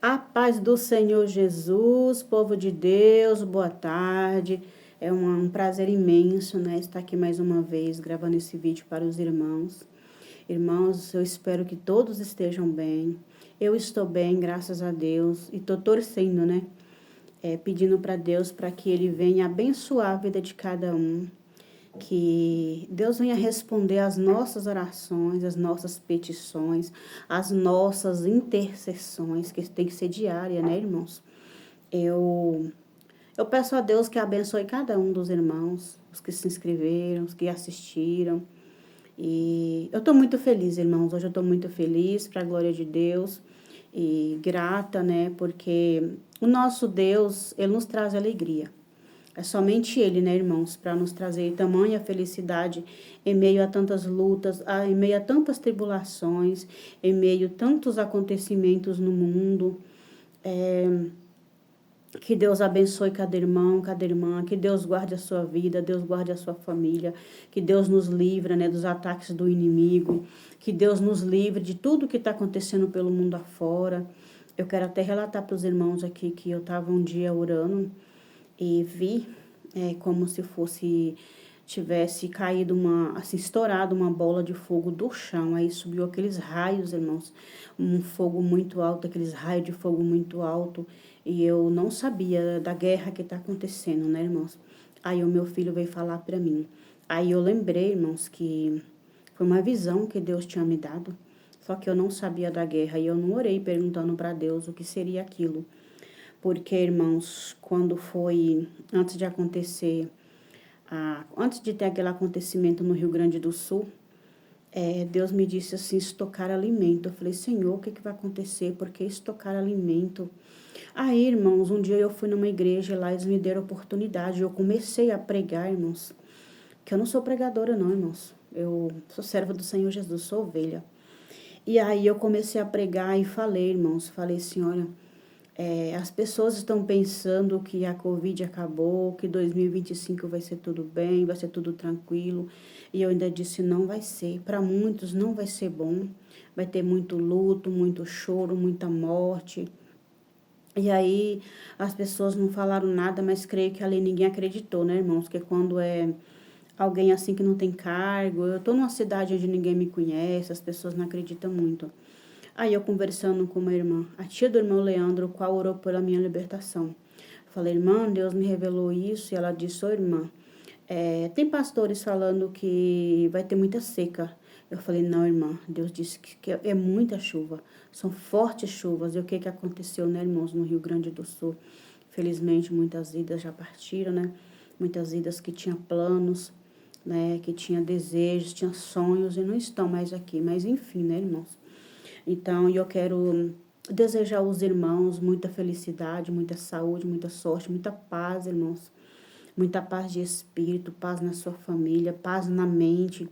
A paz do Senhor Jesus, povo de Deus, boa tarde. É um prazer imenso, né, estar aqui mais uma vez gravando esse vídeo para os irmãos. Irmãos, eu espero que todos estejam bem. Eu estou bem, graças a Deus, e estou torcendo, né, pedindo para Deus para que Ele venha abençoar a vida de cada um. Que Deus venha responder às nossas orações, às nossas petições, às nossas intercessões, que tem que ser diária, né, irmãos? Eu peço a Deus que abençoe cada um dos irmãos, os que se inscreveram, os que assistiram. E eu estou muito feliz, irmãos. Hoje eu estou muito feliz, para a glória de Deus. E grata, né, porque o nosso Deus, Ele nos traz alegria. É somente Ele, né, irmãos, para nos trazer tamanha felicidade em meio a tantas lutas, em meio a tantas tribulações, em meio a tantos acontecimentos no mundo. Que Deus abençoe cada irmão, cada irmã, que Deus guarde a sua vida, Deus guarde a sua família, que Deus nos livre, né, dos ataques do inimigo, que Deus nos livre de tudo que está acontecendo pelo mundo afora. Eu quero até relatar para os irmãos aqui que eu estava um dia orando e vi como se tivesse caído assim, estourado uma bola de fogo do chão. Aí subiu aqueles raios, irmãos, um fogo muito alto, aqueles raios de fogo muito alto. E eu não sabia da guerra que está acontecendo, né, irmãos? Aí o meu filho veio falar para mim. Aí eu lembrei, irmãos, que foi uma visão que Deus tinha me dado. Só que eu não sabia da guerra e eu não orei perguntando para Deus o que seria aquilo. Porque, irmãos, quando foi antes de acontecer, antes de ter aquele acontecimento no Rio Grande do Sul, Deus me disse assim, estocar alimento. Eu falei, Senhor, o que vai acontecer? Por que estocar alimento? Aí, irmãos, um dia eu fui numa igreja lá, eles me deram oportunidade. Eu comecei a pregar, irmãos, que eu não sou pregadora não, irmãos. Eu sou serva do Senhor Jesus, sou ovelha. E aí eu comecei a pregar e falei, irmãos, falei assim, olha, as pessoas estão pensando que a Covid acabou, que 2025 vai ser tudo bem, vai ser tudo tranquilo. E eu ainda disse, não vai ser. Para muitos não vai ser bom. Vai ter muito luto, muito choro, muita morte. E aí as pessoas não falaram nada, mas creio que ali ninguém acreditou, né, irmãos? Que quando é alguém assim que não tem cargo, eu tô numa cidade onde ninguém me conhece, as pessoas não acreditam muito. Aí eu conversando com uma irmã, a tia do irmão Leandro, o qual orou pela minha libertação. Falei, irmã, Deus me revelou isso, e ela disse, ô irmã, tem pastores falando que vai ter muita seca. Eu falei, não, irmã, Deus disse que é muita chuva, são fortes chuvas. E o que aconteceu, né, irmãos, no Rio Grande do Sul? Felizmente, muitas vidas já partiram, né? Muitas vidas que tinham planos, né, que tinham desejos, tinham sonhos e não estão mais aqui. Mas enfim, né, irmãos? Então, eu quero desejar aos irmãos muita felicidade, muita saúde, muita sorte, muita paz, irmãos. Muita paz de espírito, paz na sua família, paz na mente.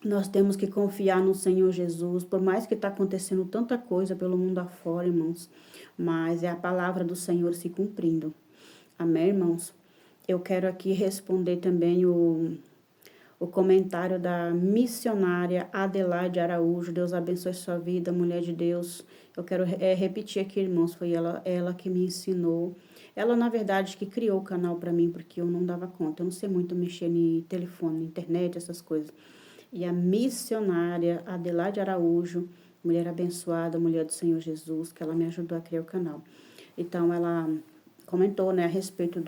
Nós temos que confiar no Senhor Jesus, por mais que está acontecendo tanta coisa pelo mundo afora, irmãos. Mas é a palavra do Senhor se cumprindo. Amém, irmãos? Eu quero aqui responder também o comentário da missionária Adelaide Araújo. Deus abençoe sua vida, mulher de Deus. Eu quero repetir aqui, irmãos, foi ela que me ensinou. Ela, na verdade, que criou o canal para mim, porque eu não dava conta. Eu não sei muito mexer em telefone, internet, essas coisas. E a missionária Adelaide Araújo, mulher abençoada, mulher do Senhor Jesus, que ela me ajudou a criar o canal. Então, ela comentou, né, a respeito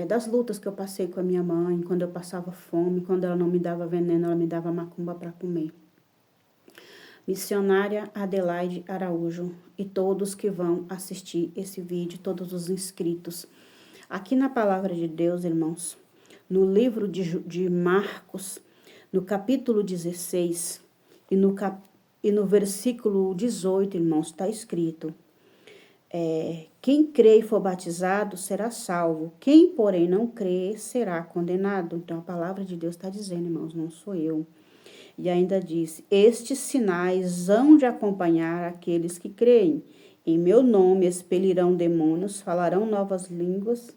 das lutas que eu passei com a minha mãe, quando eu passava fome, quando ela não me dava veneno, ela me dava macumba para comer. Missionária Adelaide Araújo e todos que vão assistir esse vídeo, todos os inscritos. Aqui na Palavra de Deus, irmãos, no livro de Marcos, no capítulo 16 e no versículo 18, irmãos, está escrito: quem crê e for batizado será salvo, quem, porém, não crê será condenado. Então, a palavra de Deus está dizendo, irmãos, não sou eu. E ainda disse, estes sinais hão de acompanhar aqueles que creem. Em meu nome expelirão demônios, falarão novas línguas,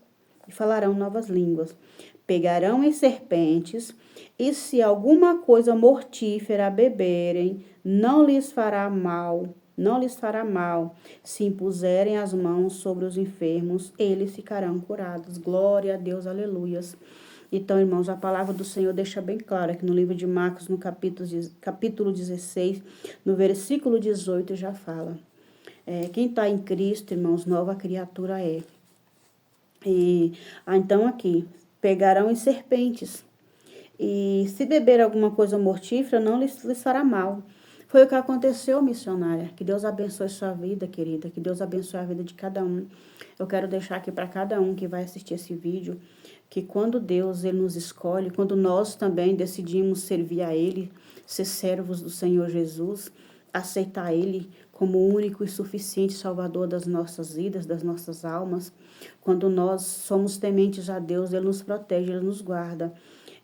pegarão em serpentes, e se alguma coisa mortífera beberem, não lhes fará mal não lhes fará mal. Se impuserem as mãos sobre os enfermos, eles ficarão curados. Glória a Deus, aleluias. Então, irmãos, a palavra do Senhor deixa bem claro aqui no livro de Marcos, no capítulo 16, no versículo 18, já fala. Quem está em Cristo, irmãos, nova criatura é. Então aqui, pegarão em serpentes. E se beber alguma coisa mortífera, não lhes fará mal. Foi o que aconteceu, missionária. Que Deus abençoe sua vida, querida. Que Deus abençoe a vida de cada um. Eu quero deixar aqui para cada um que vai assistir esse vídeo, que quando Deus ele nos escolhe, quando nós também decidimos servir a Ele, ser servos do Senhor Jesus, aceitar Ele como o único e suficiente Salvador das nossas vidas, das nossas almas, quando nós somos tementes a Deus, Ele nos protege, Ele nos guarda.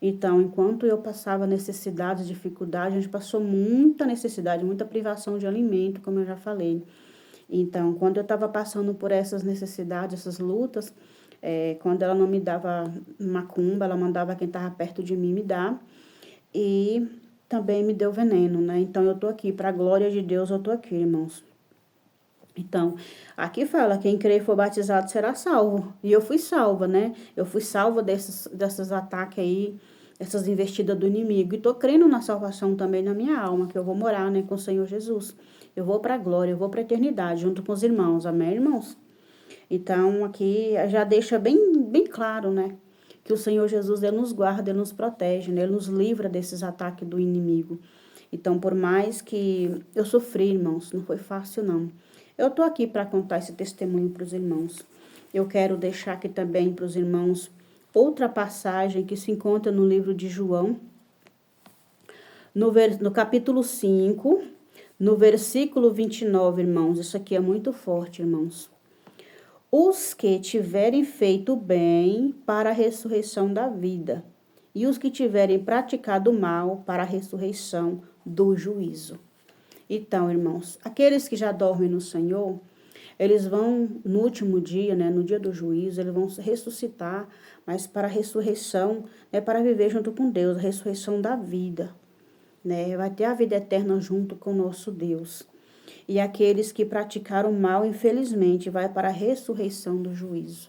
Então, enquanto eu passava necessidades, dificuldades, a gente passou muita necessidade, muita privação de alimento, como eu já falei. Então, quando eu estava passando por essas necessidades, essas lutas, quando ela não me dava macumba, ela mandava quem estava perto de mim me dar. E também me deu veneno, né? Então, eu tô aqui, para a glória de Deus, eu tô aqui, irmãos. Então, aqui fala, quem crê e for batizado será salvo. E eu fui salva, né? Eu fui salva desses ataques aí, essas investidas do inimigo. E tô crendo na salvação também na minha alma, que eu vou morar, né, com o Senhor Jesus. Eu vou para a glória, eu vou para a eternidade, junto com os irmãos. Amém, irmãos? Então, aqui já deixa bem claro, né? Que o Senhor Jesus, Ele nos guarda, Ele nos protege, né? Ele nos livra desses ataques do inimigo. Então, por mais que eu sofri, irmãos, não foi fácil, não. Eu tô aqui para contar esse testemunho para os irmãos. Eu quero deixar aqui também para os irmãos outra passagem que se encontra no livro de João, no capítulo 5, no versículo 29, irmãos. Isso aqui é muito forte, irmãos. Os que tiverem feito bem para a ressurreição da vida, e os que tiverem praticado mal para a ressurreição do juízo. Então, irmãos, aqueles que já dormem no Senhor, eles vão, no último dia, né, no dia do juízo, eles vão ressuscitar, mas para a ressurreição, né, para viver junto com Deus, a ressurreição da vida, né, vai ter a vida eterna junto com o nosso Deus. E aqueles que praticaram mal, infelizmente, vai para a ressurreição do juízo.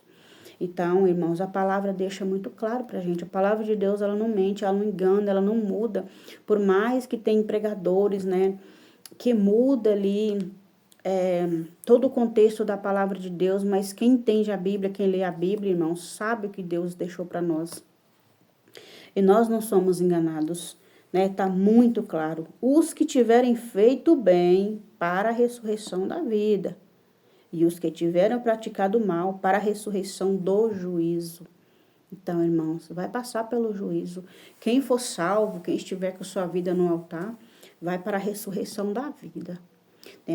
Então, irmãos, a palavra deixa muito claro para a gente. A palavra de Deus, ela não mente, ela não engana, ela não muda. Por mais que tem pregadores, né, que muda ali todo o contexto da palavra de Deus, mas quem entende a Bíblia, quem lê a Bíblia, irmãos, sabe o que Deus deixou para nós. E nós não somos enganados, né? Tá muito claro. Os que tiverem feito bem para a ressurreição da vida, e os que tiveram praticado mal para a ressurreição do juízo. Então, irmãos, vai passar pelo juízo. Quem for salvo, quem estiver com sua vida no altar, vai para a ressurreição da vida.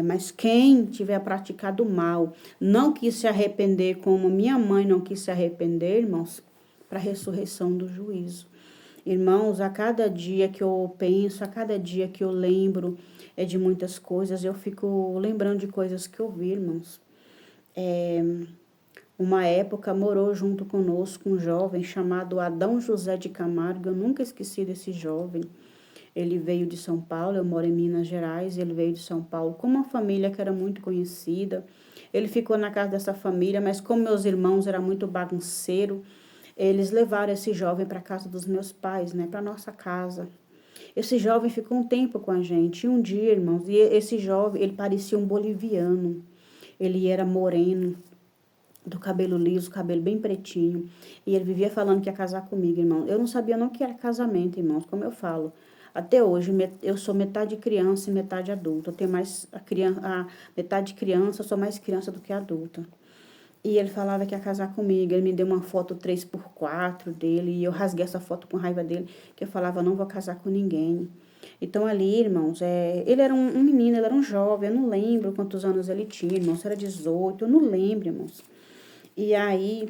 Mas quem tiver praticado mal, não quis se arrepender, como minha mãe não quis se arrepender, irmãos, para a ressurreição do juízo. Irmãos, a cada dia que eu penso, a cada dia que eu lembro de muitas coisas, eu fico lembrando de coisas que eu vi, irmãos. Uma época morou junto conosco um jovem chamado Adão José de Camargo. Eu nunca esqueci desse jovem. Ele veio de São Paulo, eu moro em Minas Gerais, ele veio de São Paulo com uma família que era muito conhecida. Ele ficou na casa dessa família, mas como meus irmãos eram muito bagunceiro, eles levaram esse jovem para a casa dos meus pais, né, para nossa casa. Esse jovem ficou um tempo com a gente. E um dia, irmãos, e esse jovem, ele parecia um boliviano. Ele era moreno, do cabelo liso, cabelo bem pretinho. E ele vivia falando que ia casar comigo, irmão. Eu não sabia não que era casamento, irmãos, como eu falo. Até hoje, eu sou metade criança e metade adulta. Eu tenho mais a metade criança, eu sou mais criança do que adulta. E ele falava que ia casar comigo. Ele me deu uma foto 3x4 dele. E eu rasguei essa foto com raiva dele. Que eu falava, não vou casar com ninguém. Então, ali, irmãos, ele era um menino, ele era um jovem. Eu não lembro quantos anos ele tinha, irmãos. Era 18, eu não lembro, irmãos. E aí,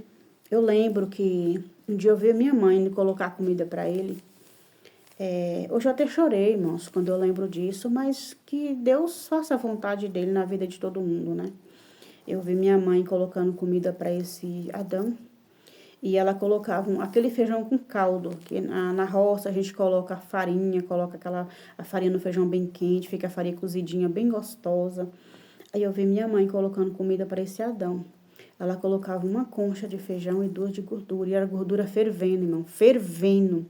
eu lembro que um dia eu vi a minha mãe colocar comida para ele. Hoje eu até chorei, irmãos, quando eu lembro disso. Mas que Deus faça a vontade dele na vida de todo mundo, né? Eu vi minha mãe colocando comida para esse Adão. E ela colocava aquele feijão com caldo, que na roça a gente coloca farinha, coloca a farinha no feijão bem quente, fica a farinha cozidinha, bem gostosa. Aí eu vi minha mãe colocando comida para esse Adão. Ela colocava uma concha de feijão e 2 de gordura. E era gordura fervendo, irmão, fervendo.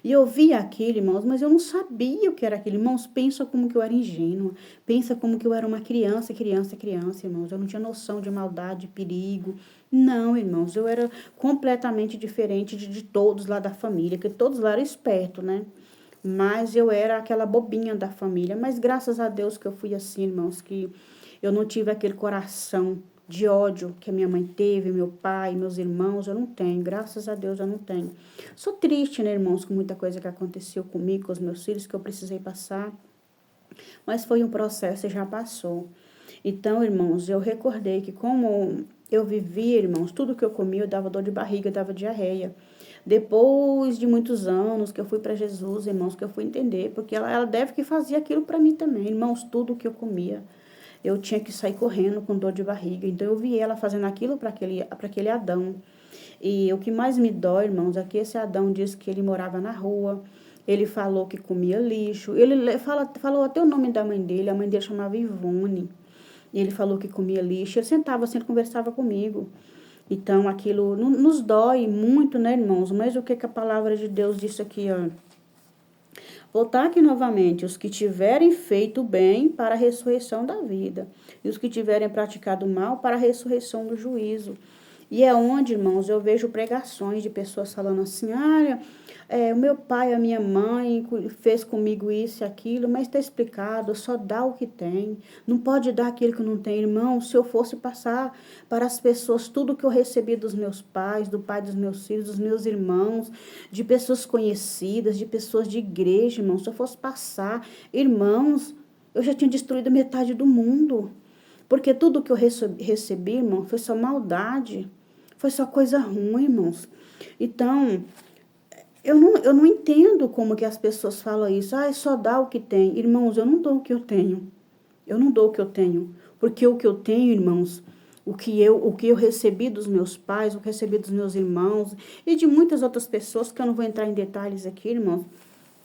E eu via aquilo, irmãos, mas eu não sabia o que era aquilo. Irmãos, pensa como que eu era ingênua. Pensa como que eu era uma criança, irmãos. Eu não tinha noção de maldade, de perigo. Não, irmãos, eu era completamente diferente de todos lá da família, que todos lá eram espertos, né? Mas eu era aquela bobinha da família. Mas graças a Deus que eu fui assim, irmãos, que eu não tive aquele coração de ódio que a minha mãe teve, meu pai, meus irmãos, eu não tenho. Graças a Deus eu não tenho. Sou triste, né, irmãos, com muita coisa que aconteceu comigo, com os meus filhos, que eu precisei passar. Mas foi um processo e já passou. Então, irmãos, eu recordei que como eu vivia, irmãos, tudo que eu comia, eu dava dor de barriga, dava diarreia. Depois de muitos anos que eu fui para Jesus, irmãos, que eu fui entender, porque ela deve que fazia aquilo para mim também, irmãos, tudo que eu comia, eu tinha que sair correndo com dor de barriga. Então eu vi ela fazendo aquilo para aquele Adão. E o que mais me dói, irmãos, é que esse Adão disse que ele morava na rua. Ele falou que comia lixo. Ele falou até o nome da mãe dele. A mãe dele chamava Ivone. E ele falou que comia lixo. Ele sentava assim, ele conversava comigo. Então, aquilo nos dói muito, né, irmãos? Mas o que a palavra de Deus disse aqui, ó? Voltar aqui novamente, os que tiverem feito bem para a ressurreição da vida, e os que tiverem praticado mal para a ressurreição do juízo. E é onde, irmãos, eu vejo pregações de pessoas falando assim, o meu pai, a minha mãe fez comigo isso e aquilo, mas está explicado, só dá o que tem, não pode dar aquilo que não tem. Irmão, se eu fosse passar para as pessoas tudo que eu recebi dos meus pais, do pai dos meus filhos, dos meus irmãos, de pessoas conhecidas, de pessoas de igreja, irmãos, se eu fosse passar, irmãos, eu já tinha destruído metade do mundo, porque tudo que eu recebi, irmão, foi só maldade. Foi só coisa ruim, irmãos. Então, eu não entendo como que as pessoas falam isso. Só dá o que tem. Irmãos, eu não dou o que eu tenho. Eu não dou o que eu tenho. Porque o que eu tenho, irmãos, o que eu recebi dos meus pais, o que eu recebi dos meus irmãos e de muitas outras pessoas, que eu não vou entrar em detalhes aqui, irmãos,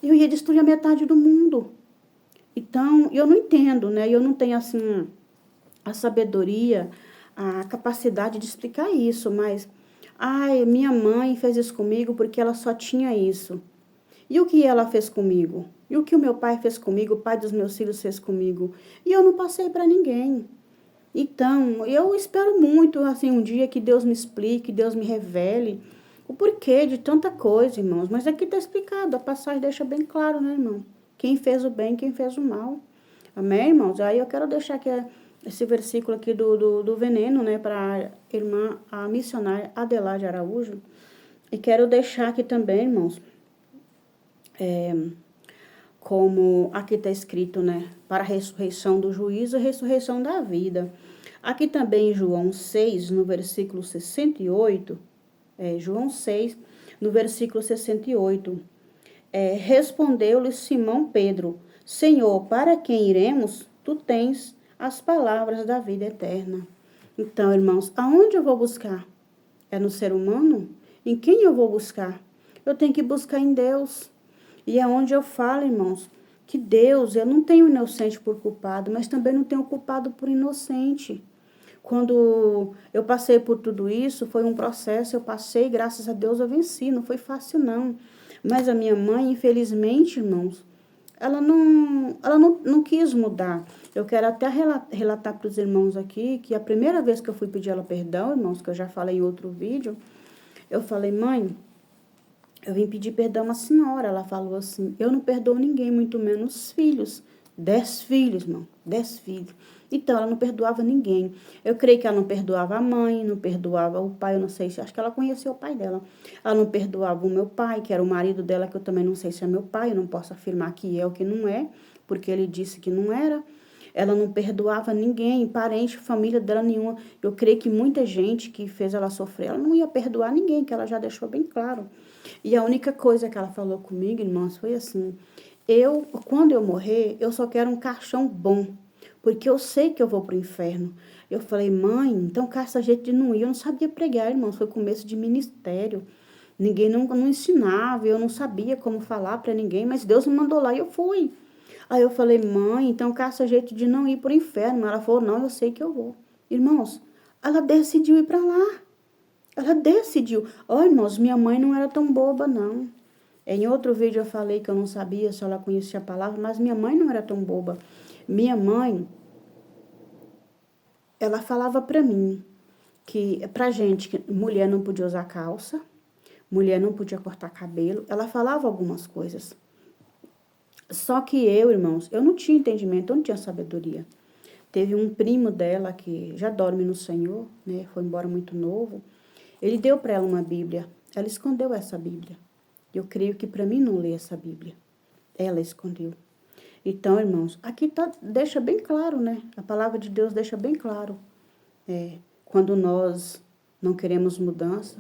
eu ia destruir a metade do mundo. Então, eu não entendo, né? Eu não tenho, assim, a sabedoria, a capacidade de explicar isso, mas, minha mãe fez isso comigo porque ela só tinha isso. E o que ela fez comigo? E o que o meu pai fez comigo, o pai dos meus filhos fez comigo? E eu não passei para ninguém. Então, eu espero muito, assim, um dia que Deus me explique, Deus me revele o porquê de tanta coisa, irmãos. Mas aqui está explicado, a passagem deixa bem claro, né, irmão? Quem fez o bem, quem fez o mal. Amém, irmãos? Aí eu quero deixar aqui esse versículo aqui do veneno, né, para a irmã, a missionária Adelaide Araújo. E quero deixar aqui também, irmãos, como aqui está escrito, né, para a ressurreição do juízo e ressurreição da vida. Aqui também em João 6, no versículo 68, João 6, no versículo 68, respondeu-lhe Simão Pedro, Senhor, para quem iremos? Tu tens as palavras da vida eterna. Então, irmãos, aonde eu vou buscar? É no ser humano? Em quem eu vou buscar? Eu tenho que buscar em Deus. E é onde eu falo, irmãos, que Deus, eu não tenho inocente por culpado, mas também não tenho culpado por inocente. Quando eu passei por tudo isso, foi um processo, eu passei, graças a Deus eu venci, não foi fácil não. Mas a minha mãe, infelizmente, irmãos, ela não quis mudar. Eu quero até relatar para os irmãos aqui que a primeira vez que eu fui pedir ela perdão, irmãos, que eu já falei em outro vídeo, eu falei, mãe, eu vim pedir perdão à senhora. Ela falou assim, eu não perdoo ninguém, muito menos os filhos. 10 filhos, irmão, 10 filhos. Então, ela não perdoava ninguém. Eu creio que ela não perdoava a mãe, não perdoava o pai, eu não sei se, acho que ela conheceu o pai dela. Ela não perdoava o meu pai, que era o marido dela, que eu também não sei se é meu pai, eu não posso afirmar que é ou que não é, porque ele disse que não era. Ela não perdoava ninguém, parente, família dela nenhuma. Eu creio que muita gente que fez ela sofrer, ela não ia perdoar ninguém, que ela já deixou bem claro. E a única coisa que ela falou comigo, irmãos, foi assim, quando eu morrer, eu só quero um caixão bom, porque eu sei que eu vou pro inferno. Eu falei, mãe, então caça jeito de não ir. Eu não sabia pregar, irmãos, foi começo de ministério. Ninguém não ensinava, eu não sabia como falar para ninguém, mas Deus me mandou lá e eu fui. Aí eu falei, mãe, então caça jeito de não ir pro inferno. Ela falou, não, eu sei que eu vou. Irmãos, ela decidiu ir para lá. Ela decidiu. Ó, irmãos, minha mãe não era tão boba, não. Em outro vídeo eu falei que eu não sabia se ela conhecia a palavra, mas minha mãe não era tão boba. Minha mãe, ela falava para mim que, pra gente, que mulher não podia usar calça, mulher não podia cortar cabelo. Ela falava algumas coisas. Só que eu, irmãos, eu não tinha entendimento, eu não tinha sabedoria. Teve um primo dela que já dorme no Senhor, né? Foi embora muito novo. Ele deu para ela uma Bíblia. Ela escondeu essa Bíblia. Eu creio que para mim não ler essa Bíblia. Ela escondeu. Então, irmãos, aqui deixa bem claro, né? A palavra de Deus deixa bem claro. Quando nós não queremos mudança,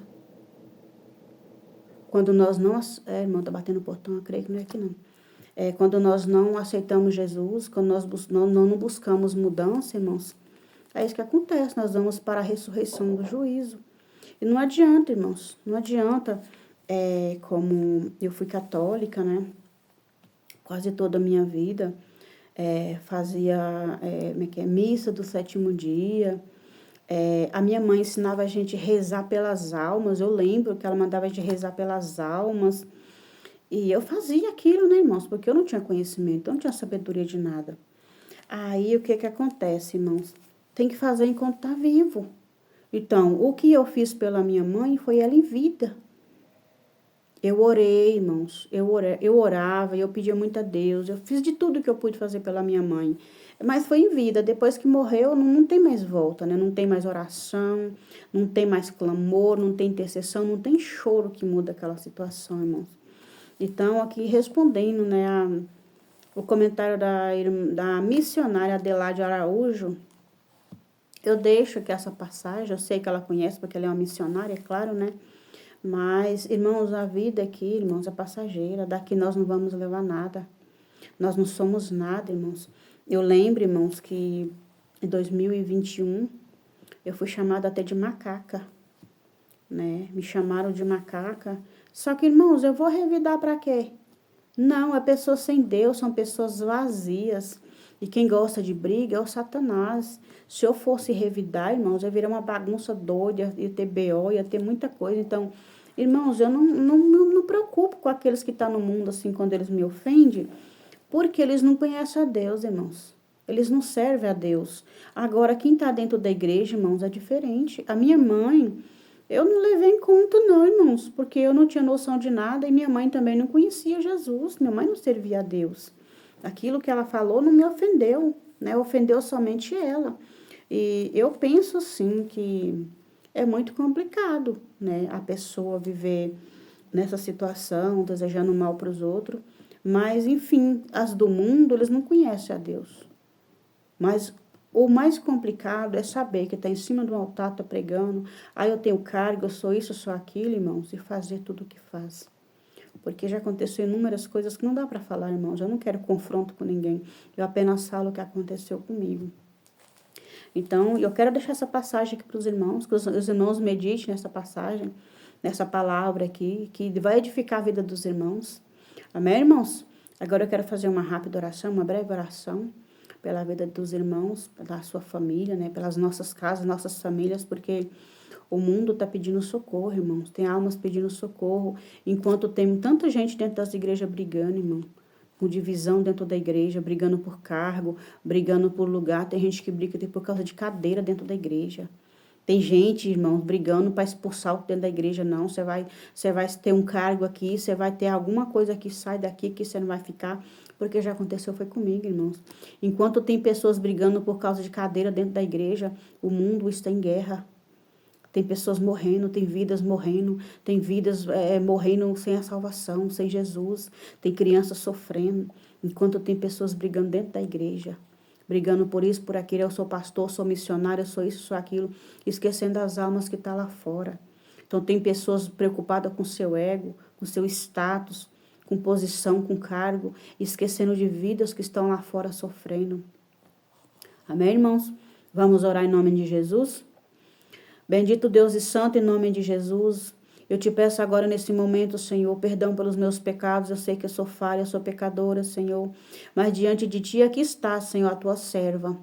quando nós não... irmão, tá batendo no portão, eu creio que não é aqui não. Quando nós não aceitamos Jesus, quando nós não buscamos mudança, irmãos, é isso que acontece, nós vamos para a ressurreição do juízo. E não adianta, irmãos, não adianta, como eu fui católica, né, quase toda a minha vida, fazia missa do 7º dia, a minha mãe ensinava a gente a rezar pelas almas, eu lembro que ela mandava a gente rezar pelas almas, e eu fazia aquilo, né, irmãos, porque eu não tinha conhecimento, eu não tinha sabedoria de nada. Aí, o que acontece, irmãos? Tem que fazer enquanto tá vivo. Então, o que eu fiz pela minha mãe foi ela em vida. Eu orei, irmãos, eu orava, eu pedia muito a Deus, eu fiz de tudo que eu pude fazer pela minha mãe. Mas foi em vida, depois que morreu, não tem mais volta, né? Não tem mais oração, não tem mais clamor, não tem intercessão, não tem choro que muda aquela situação, irmãos. Então, aqui respondendo, né, o comentário da missionária Adelaide Araújo, eu deixo aqui essa passagem, eu sei que ela conhece, porque ela é uma missionária, é claro, né? Mas, irmãos, a vida aqui, irmãos, é passageira, daqui nós não vamos levar nada. Nós não somos nada, irmãos. Eu lembro, irmãos, que em 2021 eu fui chamada até de macaca, né? Me chamaram de macaca. Só que, irmãos, eu vou revidar para quê? Não, é pessoas sem Deus, são pessoas vazias. E quem gosta de briga é o Satanás. Se eu fosse revidar, irmãos, ia virar uma bagunça doida, ia ter BO, ia ter muita coisa. Então, irmãos, eu não me preocupo com aqueles que estão no mundo, assim, quando eles me ofendem, porque eles não conhecem a Deus, irmãos. Eles não servem a Deus. Agora, quem está dentro da igreja, irmãos, é diferente. A minha mãe... Eu não levei em conta, não, irmãos, porque eu não tinha noção de nada e minha mãe também não conhecia Jesus. Minha mãe não servia a Deus. Aquilo que ela falou não me ofendeu, né? Ofendeu somente ela. E eu penso, assim, que é muito complicado, né? A pessoa viver nessa situação, desejando mal para os outros. Mas, enfim, as do mundo, eles não conhecem a Deus. Mas o mais complicado é saber que está em cima do altar, está pregando, aí eu tenho cargo, eu sou isso, eu sou aquilo, irmãos, e fazer tudo o que faz. Porque já aconteceu inúmeras coisas que não dá para falar, irmãos. Eu não quero confronto com ninguém. Eu apenas falo o que aconteceu comigo. Então, eu quero deixar essa passagem aqui para os irmãos, que os irmãos meditem nessa passagem, nessa palavra aqui, que vai edificar a vida dos irmãos. Amém, irmãos? Agora eu quero fazer uma rápida oração, uma breve oração, pela vida dos irmãos, pela sua família, né? Pelas nossas casas, nossas famílias, porque o mundo está pedindo socorro, irmãos. Tem almas pedindo socorro, enquanto tem tanta gente dentro das igrejas brigando, irmão. Com divisão dentro da igreja, brigando por cargo, brigando por lugar. Tem gente que briga por causa de cadeira dentro da igreja. Tem gente, irmãos, brigando para expulsar o dentro da igreja. Não, você vai ter um cargo aqui, você vai ter alguma coisa que sai daqui que você não vai ficar. Porque já aconteceu, foi comigo, irmãos. Enquanto tem pessoas brigando por causa de cadeira dentro da igreja, o mundo está em guerra. Tem pessoas morrendo, tem vidas morrendo, tem vidas morrendo sem a salvação, sem Jesus. Tem crianças sofrendo, enquanto tem pessoas brigando dentro da igreja. Brigando por isso, por aquilo, eu sou pastor, sou missionário, eu sou isso, sou aquilo. Esquecendo as almas que estão lá fora. Então tem pessoas preocupadas com seu ego, com seu status, com posição, com cargo, esquecendo de vidas que estão lá fora sofrendo. Amém, irmãos? Vamos orar em nome de Jesus? Bendito Deus e Santo, em nome de Jesus, Eu te peço agora nesse momento, Senhor, perdão pelos meus pecados. Eu sei que eu sou falha, eu sou pecadora, Senhor. Mas diante de Ti aqui está, Senhor, a Tua serva.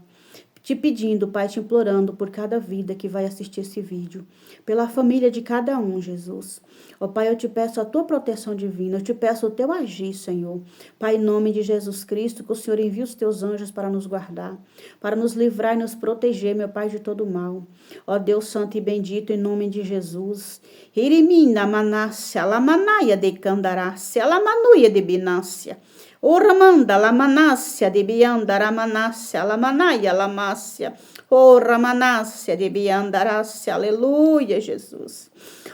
Te pedindo, Pai, te implorando por cada vida que vai assistir esse vídeo, pela família de cada um, Jesus. Ó Pai, eu te peço a tua proteção divina, eu te peço o teu agir, Senhor. Pai, em nome de Jesus Cristo, que o Senhor envie os teus anjos para nos guardar, para nos livrar e nos proteger, meu Pai, de todo mal. Ó Deus santo e bendito, em nome de Jesus. Irimina manácia, lamanaia de candarácia, lamanuia de binácia. Oramanda lamanácia de biandaramácia, lamanaia lamácia. Oramanácia de biandarácia, aleluia, Jesus.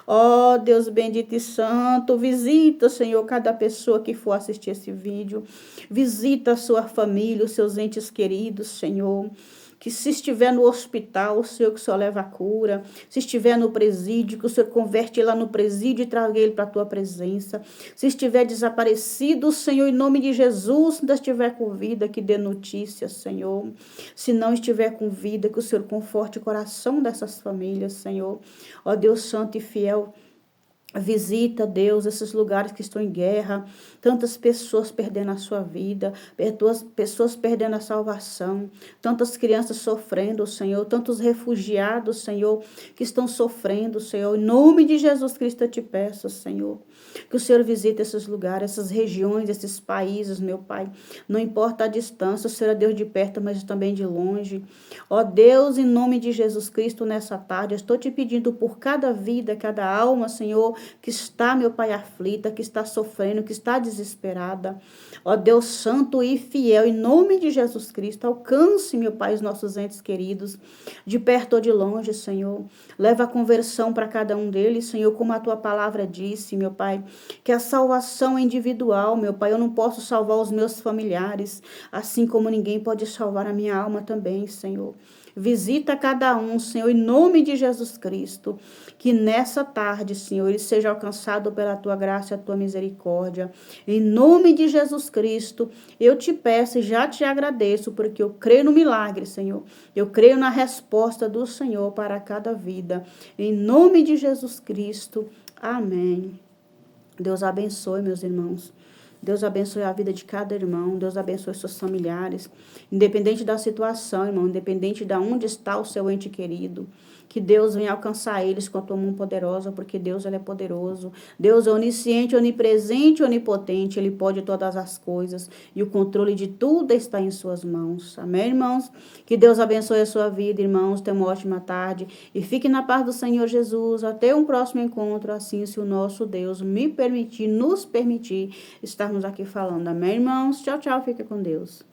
Ó Deus bendito e santo, visita, Senhor, cada pessoa que for assistir esse vídeo. Visita a sua família, os seus entes queridos, Senhor. Que se estiver no hospital, o Senhor, que o Senhor leva a cura. Se estiver no presídio, que o Senhor converte lá no presídio e traga ele para a tua presença. Se estiver desaparecido, Senhor, em nome de Jesus, se ainda estiver com vida, que dê notícias, Senhor. Se não estiver com vida, que o Senhor conforte o coração dessas famílias, Senhor. Ó Deus santo e fiel, visita, Deus, esses lugares que estão em guerra, tantas pessoas perdendo a sua vida, pessoas perdendo a salvação, tantas crianças sofrendo, Senhor, tantos refugiados, Senhor, que estão sofrendo, Senhor. Em nome de Jesus Cristo eu te peço, Senhor, que o Senhor visite esses lugares, essas regiões, esses países, meu Pai. Não importa a distância, o Senhor é Deus de perto, mas também de longe. Ó Deus, em nome de Jesus Cristo, nessa tarde, eu estou te pedindo por cada vida, cada alma, Senhor, que está, meu Pai, aflita, que está sofrendo, que está desesperada. Ó Deus santo e fiel, em nome de Jesus Cristo, alcance, meu Pai, os nossos entes queridos, de perto ou de longe, Senhor. Leva a conversão para cada um deles, Senhor, como a tua palavra disse, meu Pai, que a salvação é individual, meu Pai. Eu não posso salvar os meus familiares, assim como ninguém pode salvar a minha alma também, Senhor. Visita cada um, Senhor, em nome de Jesus Cristo. Que nessa tarde, Senhor, ele seja alcançado pela tua graça e a tua misericórdia. Em nome de Jesus Cristo, eu te peço e já te agradeço, porque eu creio no milagre, Senhor. Eu creio na resposta do Senhor para cada vida. Em nome de Jesus Cristo. Amém. Deus abençoe, meus irmãos. Deus abençoe a vida de cada irmão. Deus abençoe seus familiares. Independente da situação, irmão. Independente de onde está o seu ente querido. Que Deus venha alcançar eles com a tua mão poderosa, porque Deus, ele é poderoso. Deus é onisciente, onipresente, onipotente. Ele pode todas as coisas. E o controle de tudo está em suas mãos. Amém, irmãos? Que Deus abençoe a sua vida, irmãos. Tenha uma ótima tarde. E fique na paz do Senhor Jesus. Até um próximo encontro, assim, se o nosso Deus me permitir, nos permitir estarmos aqui falando. Amém, irmãos? Tchau, tchau. Fica com Deus.